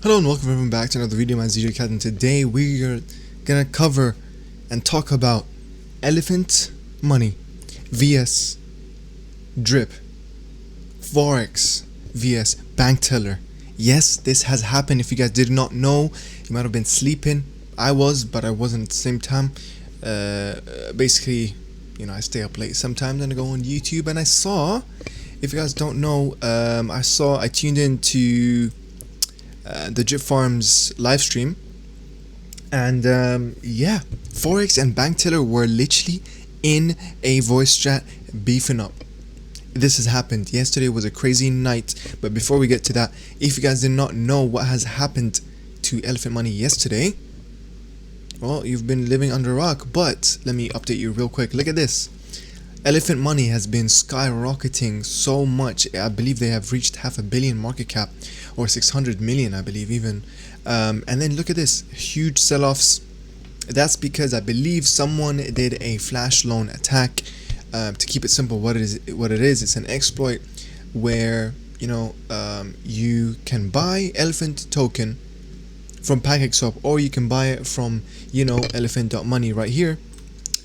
Hello and welcome everyone back to another video. My DJ Cat, and today we are gonna cover and talk about elephant money vs drip, Forex vs BankTeller. Yes, this has happened. If you guys did not know, you might have been sleeping. I was, but I wasn't at the same time. Basically, I stay up late sometimes and I go on YouTube and I saw, if you guys don't know, I tuned into the Drip Farms live stream, and Forex and BankTeller were literally in a voice chat beefing up. This has happened. Yesterday was a crazy night, but before we get to that, if you guys did not know what has happened to Elephant Money yesterday, well, you've been living under a rock. But let me update you real quick. Look at this. Elephant Money has been skyrocketing so much. I believe they have reached $500 million market cap, or 600 million, I believe even. And then look at this, huge sell-offs. That's because I believe someone did a flash loan attack. To keep it simple, what it is, it's an exploit where you can buy Elephant token from PancakeSwap, or you can buy it from elephant.money right here.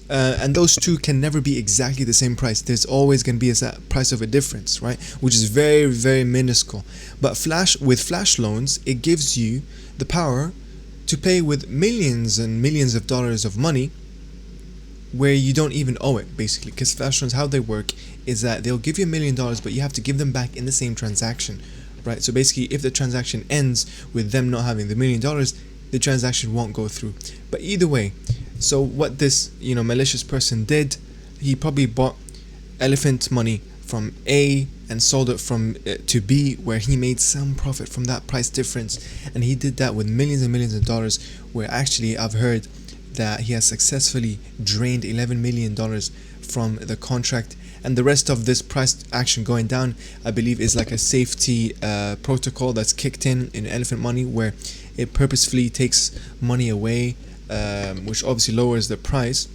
And those two can never be exactly the same price. There's always going to be a price of a difference, right? Which is very, very minuscule. But with flash loans, it gives you the power to pay with millions and millions of dollars of money where you don't even owe it, basically. Because flash loans, how they work is that they'll give you $1 million, but you have to give them back in the same transaction, right? So basically, if the transaction ends with them not having the $1 million, the transaction won't go through. But either way, so what this malicious person did, he probably bought Elephant Money from A and sold it from to B, where he made some profit from that price difference, and he did that with millions and millions of dollars, where actually I've heard that he has successfully drained $11 million from the contract. And the rest of this price action going down, I believe, is like a safety protocol that's kicked in Elephant Money, where it purposefully takes money away, which obviously lowers the price.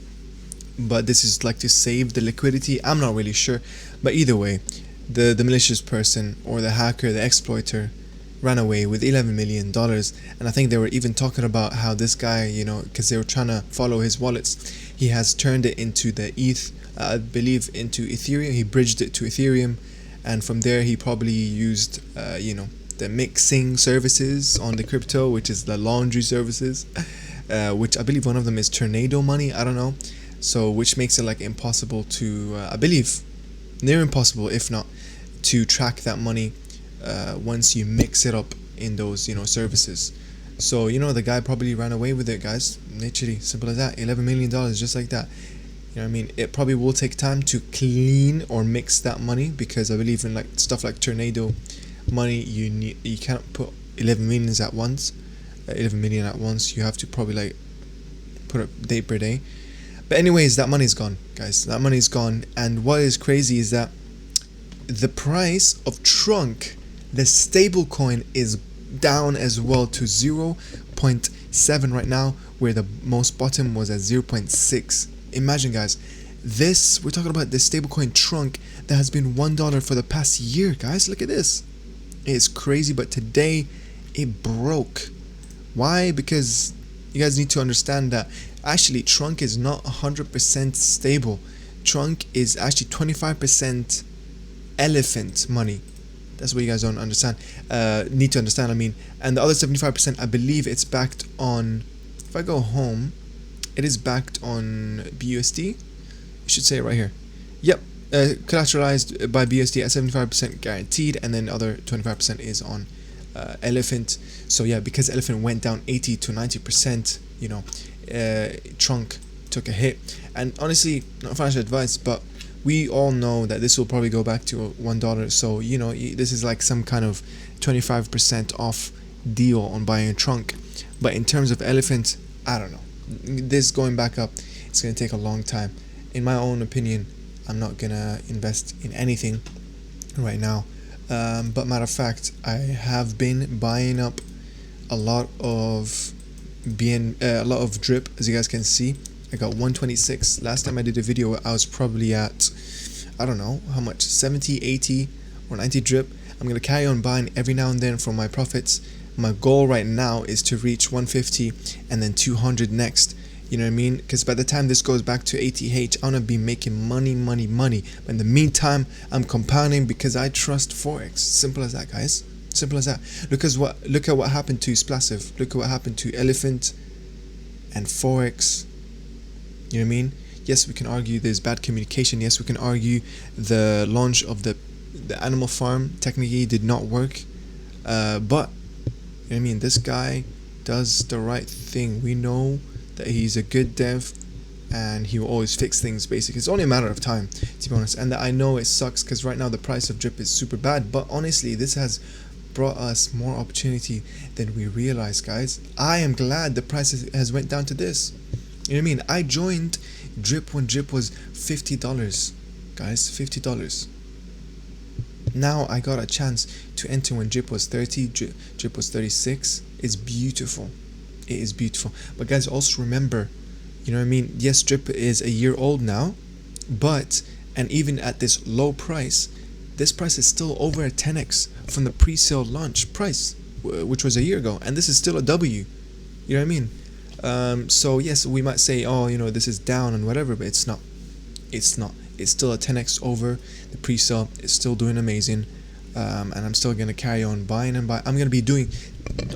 But this is like to save the liquidity. I'm not really sure, but either way, the malicious person or the hacker, the exploiter, ran away with $11 million. And I think they were even talking about how this guy, because they were trying to follow his wallets, he has turned it into the ETH, I believe into Ethereum. He bridged it to Ethereum, and from there he probably used the mixing services on the crypto, which is the laundry services, which I believe one of them is Tornado Money, I don't know. So which makes it like impossible to I believe near impossible, if not, to track that money once you mix it up in those services. So the guy probably ran away with it, guys. Literally simple as that. $11 million, just like that. You know what I mean? It probably will take time to clean or mix that money, because I believe in like stuff like Tornado Money, you can't put 11 million at once. 11 million at once. You have to probably like put it day per day. But anyways, that money's gone, guys. That money's gone. And what is crazy is that the price of Trunk, the stable coin, is down as well to 0.7 right now, where the most bottom was at 0.6. Imagine, guys, we're talking about the stablecoin Trunk that has been $1 for the past year, guys. Look at this. It's crazy, but today it broke. Why? Because you guys need to understand that actually Trunk is not 100% stable. Trunk is actually 25% Elephant Money. That's what you guys don't understand. Need to understand, I mean. And the other 75%, I believe it's backed on, if I go home, it is backed on BUSD. You should say it right here. Yep. Collateralized by BUSD at 75% guaranteed, and then other 25% is on Elephant. So yeah, because Elephant went down 80 to 90%, Trunk took a hit. And honestly, not financial advice, but we all know that this will probably go back to $1. So this is like some kind of 25% off deal on buying a Trunk. But in terms of Elephant, I don't know. This going back up, it's gonna take a long time. In my own opinion, I'm not gonna invest in anything right now. But matter of fact, I have been buying up a lot of drip, as you guys can see. I got 126. Last time I did a video, I was probably at, I don't know how much, 70, 80 or 90 drip. I'm gonna carry on buying every now and then for my profits. My goal right now is to reach 150 and then 200 next. You know what I mean? Because by the time this goes back to ATH, I'm gonna be making money. But in the meantime, I'm compounding because I trust Forex. Simple as that, guys. Simple as that. Look at what happened to Splasive. Look at what happened to Elephant and Forex. You know what I mean? Yes, we can argue there's bad communication. Yes, we can argue the launch of the animal farm technically did not work. But you know what I mean? This guy does the right thing. We know that he's a good dev and he will always fix things. Basically, it's only a matter of time, to be honest. And I know it sucks because right now the price of drip is super bad, but honestly this has brought us more opportunity than we realize, guys. I am glad the price has went down to this. You know what I mean? I joined drip when drip was $50, guys. $50. Now I got a chance to enter when drip was 30, drip was 36. It's beautiful. It is beautiful. But guys, also remember, you know what I mean? Yes, drip is a year old now, but and even at this low price, this price is still over a 10x from the pre-sale launch price, which was a year ago, and this is still a W. You know what I mean? So yes, we might say, oh, you know, this is down and whatever, but it's not. It's not. It's still a 10x over the pre-sale. It's still doing amazing, and I'm still gonna carry on buying and buying. I'm gonna be doing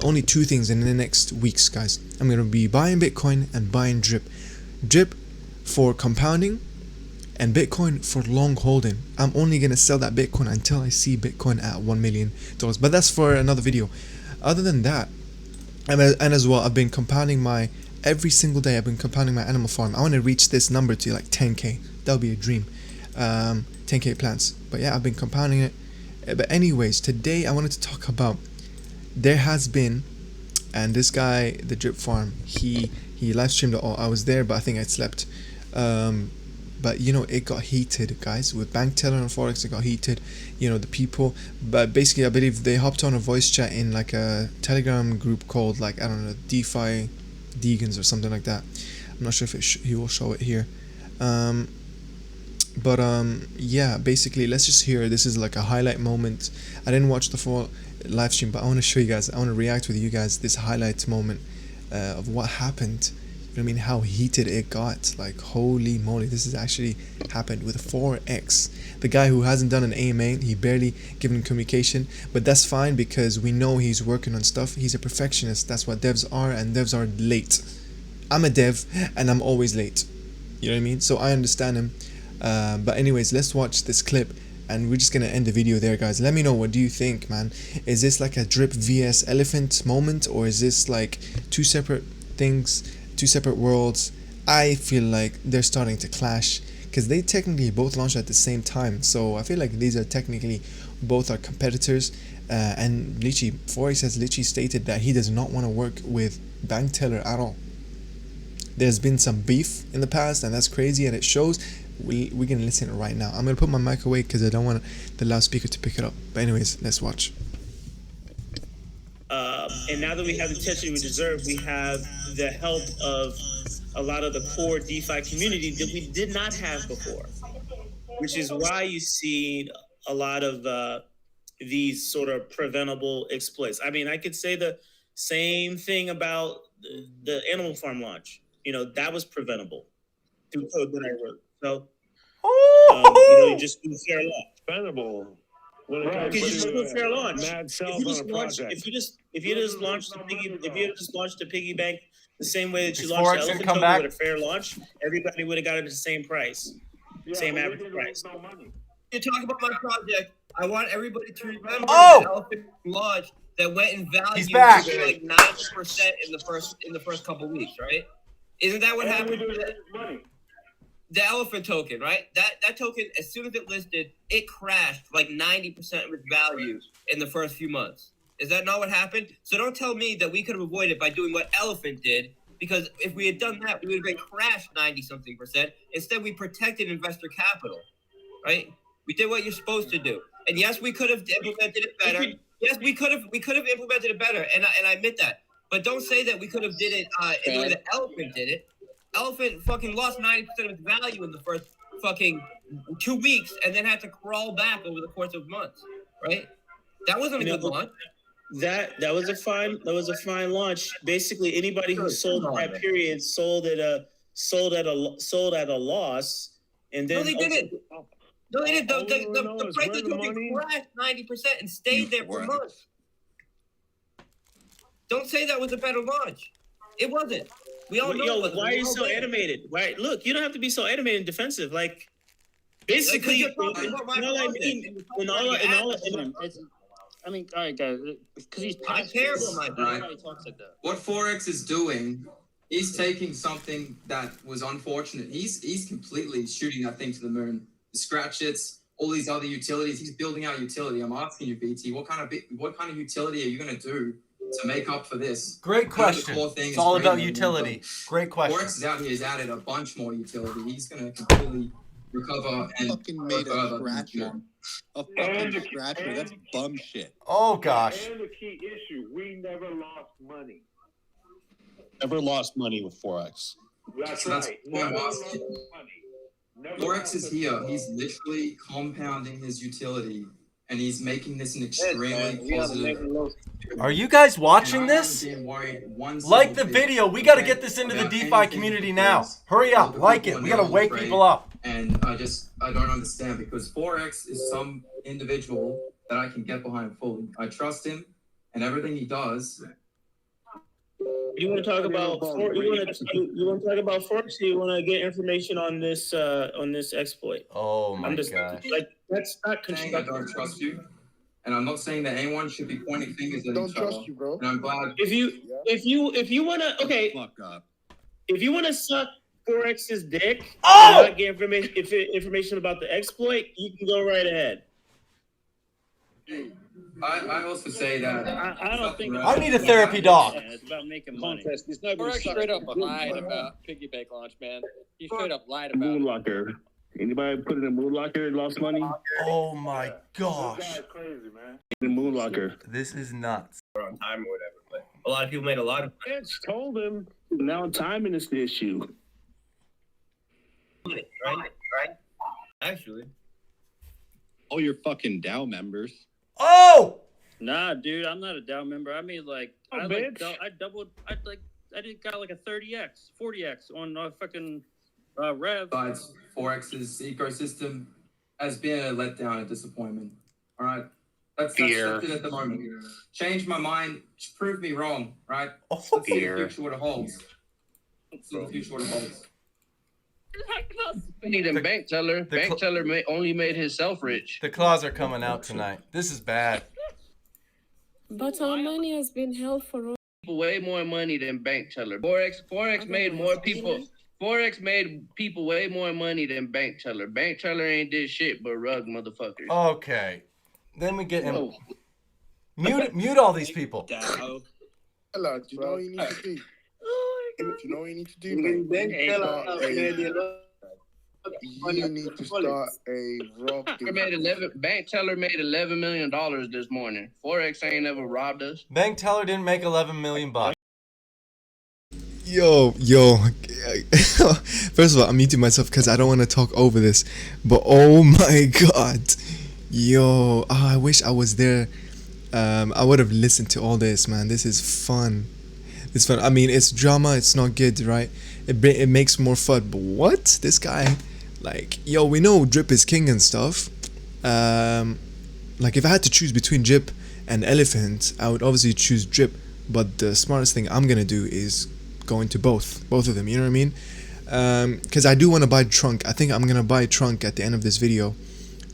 only two things in the next weeks, guys. I'm gonna be buying Bitcoin and buying drip. Drip for compounding and Bitcoin for long holding. I'm only gonna sell that Bitcoin until I see Bitcoin at $1 million. But that's for another video. Other than that, and as well, I've been compounding every single day. I've been compounding my animal farm. I want to reach this number to like 10k. That would be a dream. 10k plants. But yeah, I've been compounding it. But anyways, today I wanted to talk about, there has been, and this guy, the drip farm, he live streamed it all. I was there, but I think I slept. But you know, it got heated, guys. With BankTeller and Forex, it got heated. You know, the people. But basically, I believe they hopped on a voice chat in like a Telegram group called, like, I don't know, DeFi Deegans or something like that. I'm not sure if he will show it here. Yeah, basically, let's just hear. This is like a highlight moment. I didn't watch the full live stream, but I want to show you guys. I want to react with you guys this highlight moment of what happened. You know what I mean? How heated it got. Like, holy moly, this has actually happened with Forex. The guy who hasn't done an AMA, he barely given communication, but that's fine because we know he's working on stuff. He's a perfectionist. That's what devs are, and devs are late. I'm a dev and I'm always late. You know what I mean? So I understand him. But anyways, let's watch this clip and we're just gonna end the video there, guys. Let me know, what do you think, man? Is this like a drip vs elephant moment, or is this like two separate things, two separate worlds? I feel like they're starting to clash because they technically both launched at the same time, so I feel like these are technically both are competitors. And literally, Forex has literally stated that he does not want to work with BankTeller at all. There's been some beef in the past, and that's crazy, and it shows. We're gonna listen right now. I'm gonna put my mic away because I don't want the loudspeaker to pick it up. But anyways, let's watch. And now that we have the attention we deserve, we have the help of a lot of the core DeFi community that we did not have before, which is why you see a lot of these sort of preventable exploits. I mean, I could say the same thing about the animal farm launch. You know, that was preventable through code that I wrote. So, you know, you just do fair launch. Preventable. Because you just do fair launch. If you just launched the piggy bank the same way that you launched the elephant token with a fair launch, everybody would have got it at the same price, same average price. You talk about my project. I want everybody to remember the elephant launch that went in value to like 90% in the first couple weeks, right? Isn't that what happened? The elephant token, right? That token, as soon as it listed, it crashed like 90% of its value in the first few months. Is that not what happened? So don't tell me that we could have avoided by doing what Elephant did, because if we had done that, we would have been crashed 90-something%. Instead, we protected investor capital, right? We did what you're supposed to do. And yes, we could have implemented it better. Yes, we could have implemented it better, and I admit that. But don't say that we could have did it in the way that Elephant did it. Elephant fucking lost 90% of its value in the first fucking 2 weeks and then had to crawl back over the course of months, right? That wasn't a good launch. That was a fine launch. Basically, anybody who sold at that period sold at a loss, and then no, they didn't. No, they didn't. The price of something crashed 90% and stayed there for months. Don't say that was a better launch. It wasn't. We all know. Yo, why are you so animated? Right? Look, you don't have to be so animated and defensive. Like, basically, all right, guys, because he's terrible, my guy. What Forex is doing, he's taking something that was unfortunate. He's completely shooting that thing to the moon. The scratch hits, all these other utilities. He's building out utility. I'm asking you, BT, what kind of utility are you going to do to make up for this? Great question. It's all about utility. Great question. Forex is out here. He's added a bunch more utility. He's going to completely recover and fucking made a scratcher. A fucking scratcher. That's bum shit. Oh gosh. And the key issue, we never lost money. Never lost money with Forex. That's That's right. why I'm Never lost asking. money. Never Forex lost is here. He's literally compounding his utility, and he's making this an extremely positive. Are you guys watching this? Like the video. We got to get this into the DeFi community now. Hurry up. Like it. We got to wake people up. And I don't understand, because Forex is some individual that I can get behind fully. I trust him and everything he does. You want to talk about Forex? Or you want to get information on this exploit? Oh my gosh! Like, that's not Saying I don't trust you, and I'm not saying that anyone should be pointing fingers at each other. You, bro. And I'm glad. If you want to, okay. Fuck up. If you want to suck Forex's dick, Oh! and not get information about the exploit, you can go right ahead. I also say that I don't think I need a therapy dog. it's about making money. Forex straight up lied about piggy bank launch, man. He straight up lied about Moon it. locker. Anybody put in a moon locker and lost money? Oh my gosh! That's crazy, man. The moon locker. This is nuts. On time or whatever, but a lot of people made a lot of Bitch told him. Now timing is the issue. money, right? Actually. All your fucking DAO members. Oh! Nah, dude, I'm not a DAO member. I mean, like, I bitch. got like a 30x, 40x on fucking Rev. besides Forex's ecosystem has been a letdown, a disappointment. All right, that's it at the moment. Change my mind, prove me wrong. Right? Let's see the future what it holds. Let's see the future what it holds. We need a BankTeller. the cl- BankTeller only made himself rich. The claws are coming out tonight. This is bad. But our money has been held for People way more money than BankTeller. Forex made more people. Forex made people way more money than BankTeller. BankTeller ain't did shit but rug motherfuckers. Okay. Then we get him. Mute all these people. Hello, do you know what you need to do? Do you know what you need to do, mate? You need to start a rob. BankTeller made $11 million this morning. Forex ain't never robbed us. BankTeller didn't make 11 million bucks. Yo. First of all, I'm muting myself because I don't want to talk over this. But oh my god. Yo, I wish I was there. I would have listened to all this, man. This is fun. It's fun. I mean, it's drama. It's not good, right? It makes more fun. But what? This guy, like, yo, we know Drip is king and stuff. Like, if I had to choose between Drip and Elephant, I would obviously choose Drip. But the smartest thing I'm gonna do is go into both of them. You know what I mean? Because I do want to buy Trunk. I think I'm gonna buy Trunk at the end of this video.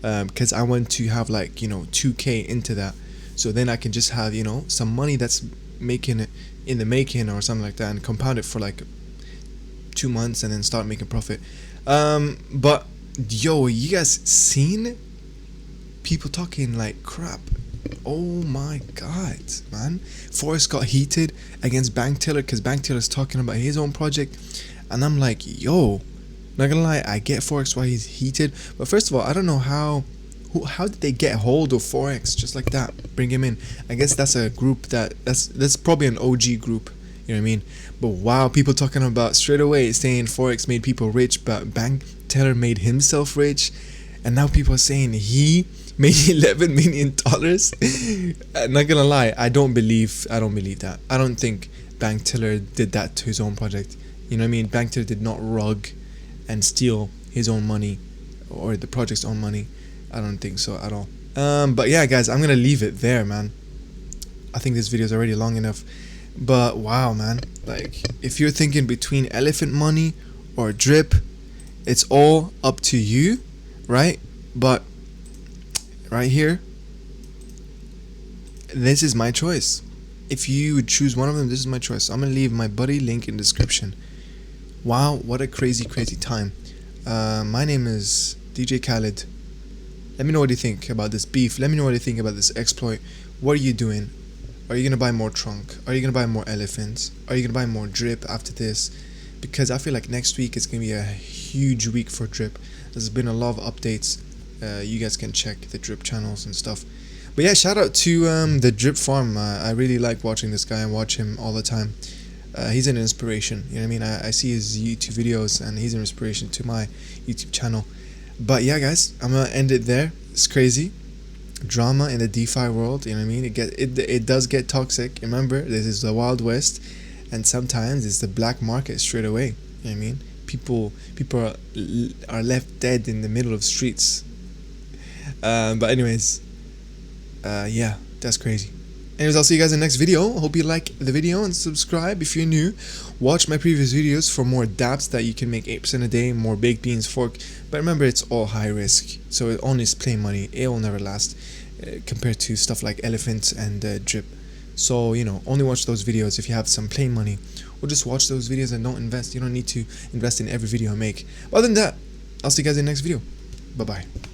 Because I want to have, like, you know, 2K into that. So then I can just have, you know, some money that's making it in the making or something like that, and compound it for like 2 months and then start making profit. But yo, you guys seen people talking like crap? Oh my god, man. Forex got heated against BankTeller because BankTeller's talking about his own project, and I'm like, yo, not gonna lie, I get Forex why he's heated, but first of all, I don't know how did they get hold of Forex just like that, bring him in? I guess that's a group that's probably an OG group, you know what I mean? But wow, people talking about straight away saying Forex made people rich, but BankTeller made himself rich, and now people are saying he made $11 million. Not gonna lie, I don't believe that. I don't think BankTeller did that to his own project. You know what I mean? BankTeller did not rug and steal his own money or the project's own money. I don't think so at all. But yeah, guys, I'm gonna leave it there, man. I think this video is already long enough. But wow, man, like if you're thinking between elephant money or drip, it's all up to you, right? But right here, this is my choice. If you would choose one of them, this is my choice. I'm gonna leave my buddy link in the description. Wow, what a crazy time. My name is DJ Khaled. Let me know what you think about this beef. Let me know what you think about this exploit. What are you doing? Are you gonna buy more trunk? Are you gonna buy more elephants? Are you gonna buy more drip after this? Because I feel like next week is gonna be a huge week for drip. There's been a lot of updates. You guys can check the drip channels and stuff. But yeah, shout out to the drip farm. I really like watching this guy and watch him all the time. He's an inspiration. You know what I mean? I see his YouTube videos and he's an inspiration to my YouTube channel. But yeah, guys, I'm gonna end it there. It's crazy. Drama in the DeFi world, you know what I mean? It does get toxic. Remember, this is the Wild West, and sometimes it's the black market straight away. You know what I mean? People are left dead in the middle of streets. But anyways, yeah, that's crazy. Anyways, I'll see you guys in the next video. Hope you like the video and subscribe if you're new. Watch my previous videos for more dApps that you can make 8% a day, more baked beans, fork. But remember, it's all high risk, so it only is plain money. It will never last compared to stuff like elephants and drip. So, you know, only watch those videos if you have some plain money, or just watch those videos and don't invest. You don't need to invest in every video I make. But other than that, I'll see you guys in the next video. Bye bye.